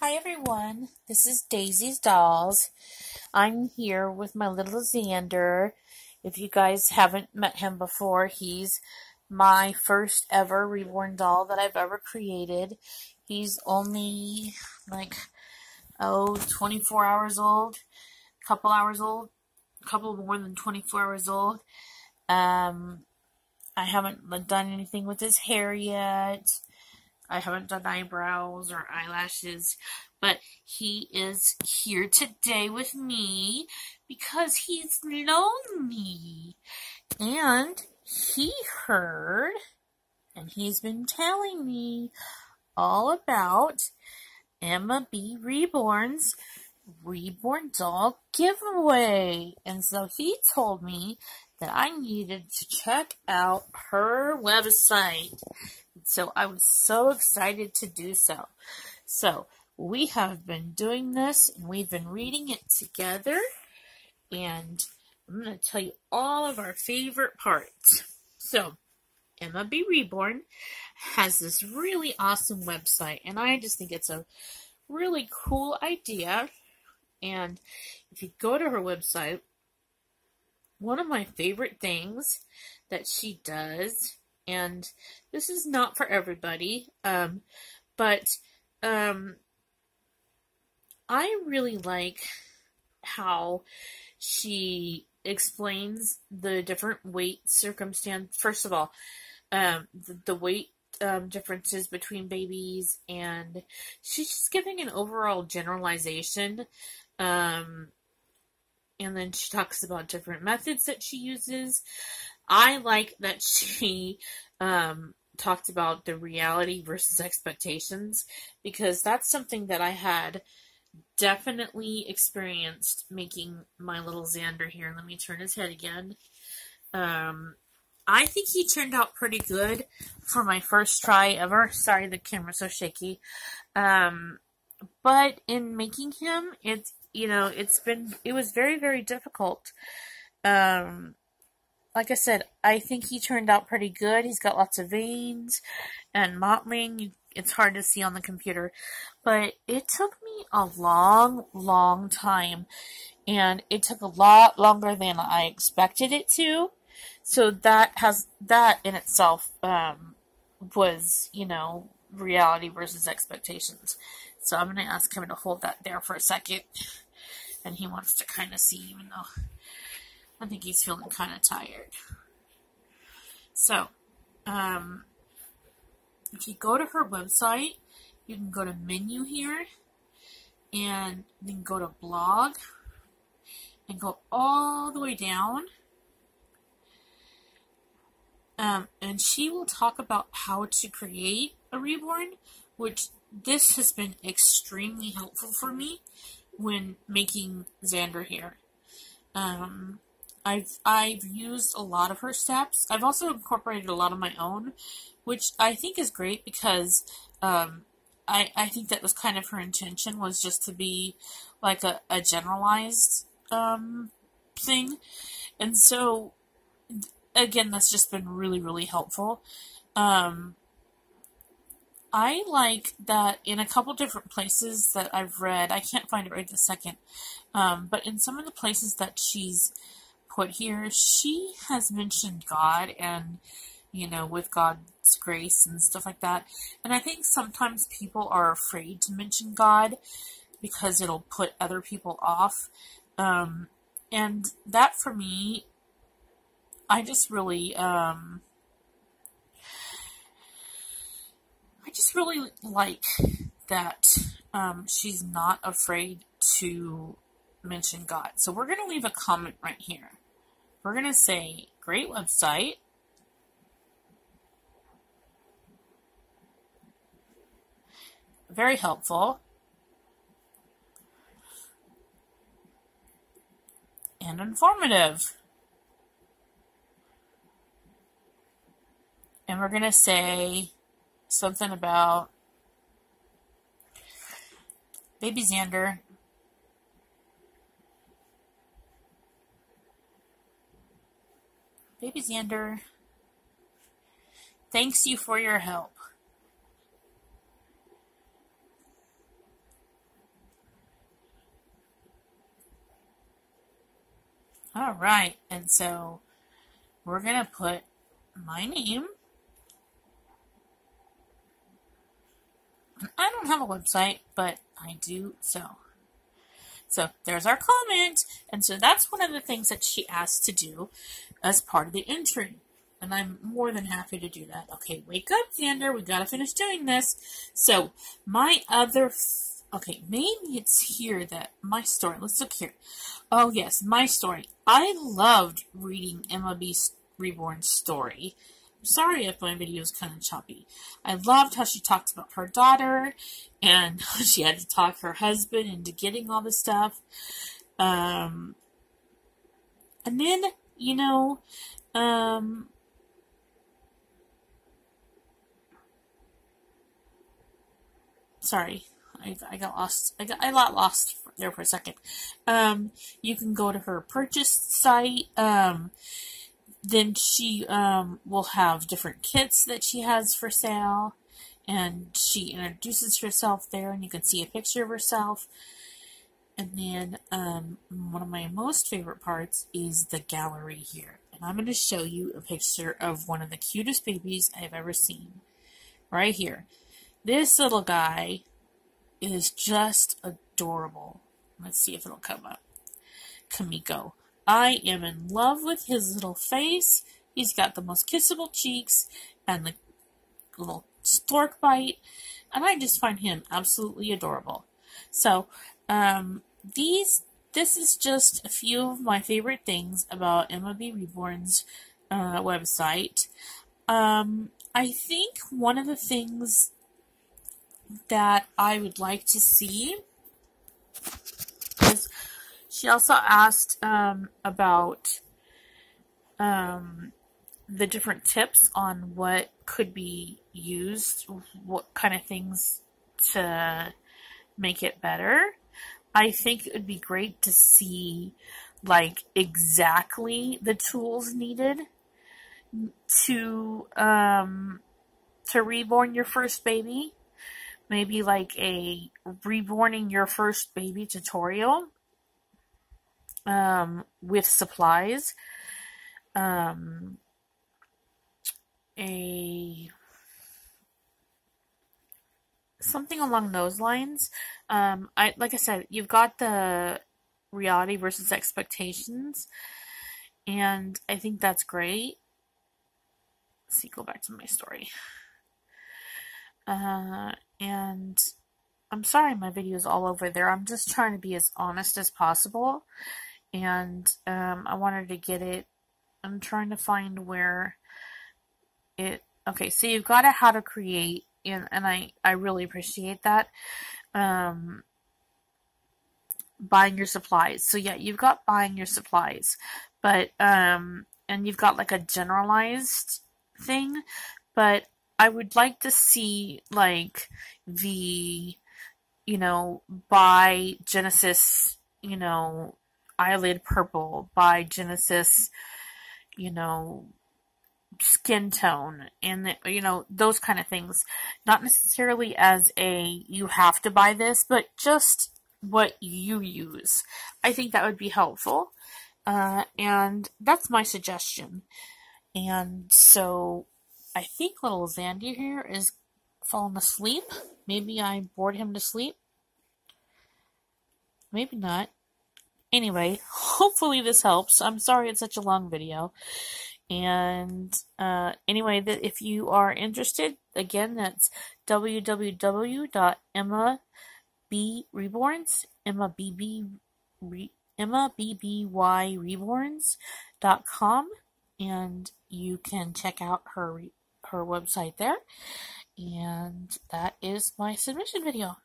Hi everyone, this is Daisy's Dolls. I'm here with my little Xander. If you guys haven't met him before, he's my first ever reborn doll that I've ever created. He's only like, 24 hours old, couple hours old, couple more than 24 hours old. I haven't done anything with his hair yet. I haven't done eyebrows or eyelashes, but he is here today with me because he's lonely. And he heard, and he's been telling me all about Emmabbreborns Reborn doll giveaway. And so he told me that I needed to check out her website. So I was so excited to do so. So we have been doing this and we've been reading it together. And I'm going to tell you all of our favorite parts. So Emmabbreborn has this really awesome website. And I just think it's a really cool idea. And if you go to her website, one of my favorite things that she does, and this is not for everybody, but I really like how she explains the different weight circumstance. First of all, the weight differences between babies, and she's just giving an overall generalization. And then she talks about different methods that she uses. I like that she talked about the reality versus expectations, because that's something that I had definitely experienced making my little Xander here. Let me turn his head again. I think he turned out pretty good for my first try ever. Sorry, the camera's so shaky. But in making him, it was very, very difficult. Like I said, I think he turned out pretty good. He's got lots of veins and mottling. It's hard to see on the computer. But it took me a long, long time. And it took a lot longer than I expected it to. So that in itself was, reality versus expectations. So I'm going to ask him to hold that there for a second. And he wants to kind of see, even though I think he's feeling kind of tired. So, if you go to her website, you can go to menu here, and then go to blog, and go all the way down. And she will talk about how to create a reborn, which this has been extremely helpful for me when making Xander here. I've used a lot of her steps. I've also incorporated a lot of my own, which I think is great because I think that was kind of her intention, was just to be like a generalized thing. And so, again, that's just been really, really helpful. I like that in a couple different places that I've read, I can't find it right this second, but in some of the places that she's put here, she has mentioned God and, with God's grace and stuff like that. And I think sometimes people are afraid to mention God because it'll put other people off. And that for me, I just really like that she's not afraid to mention God. So we're going to leave a comment right here. We're going to say, great website. Very helpful. And informative. And we're going to say something about baby Xander. Baby Xander, thanks you for your help. Alright, and so we're going to put my name. I don't have a website, but I do so. So there's our comment. And so that's one of the things that she asked to do as part of the entry. And I'm more than happy to do that. Okay, wake up, Xander. We gotta finish doing this. So my other... okay, maybe it's here that my story... let's look here. Oh, yes, my story. I loved reading Emmabbreborns' story. I'm sorry if my video is kind of choppy. I loved how she talked about her daughter and how she had to talk her husband into getting all this stuff. And then, you know, sorry, I got lost. I got lost there for a second. You can go to her purchase site. Then she will have different kits that she has for sale, and she introduces herself there, and you can see a picture of herself. And then one of my most favorite parts is the gallery here. And I'm going to show you a picture of one of the cutest babies I've ever seen. Right here. This little guy is just adorable. Let's see if it'll come up. Kamiko. I am in love with his little face. He's got the most kissable cheeks and the little stork bite. And I just find him absolutely adorable. So, this is just a few of my favorite things about Emmabbreborns' website. I think one of the things that I would like to see is she also asked about the different tips on what could be used, what kind of things to make it better. I think it would be great to see like exactly the tools needed to reborn your first baby. Maybe like a reborning your first baby tutorial with supplies. Something along those lines. Like I said, you've got the reality versus expectations, and I think that's great. Let's see, go back to my story. And I'm sorry my video is all over there. I'm just trying to be as honest as possible, and I wanted to get it. I'm trying to find where it. Okay, so you've got how to create. And I really appreciate that. Buying your supplies. So yeah, you've got buying your supplies. But, and you've got like a generalized thing. But I would like to see like the, you know, buy Genesis, you know, eyelid purple. Buy Genesis, you know, skin tone, and you know, those kind of things. Not necessarily as a you have to buy this, but just what you use. I think that would be helpful, and that's my suggestion. And so I think little Xander here is falling asleep. Maybe I bored him to sleep, maybe not. Anyway, hopefully this helps. I'm sorry it's such a long video. And anyway, if you are interested, again, that's www.emmabbreborns, Emmabbreborns.com, and you can check out her website there. And that is my submission video.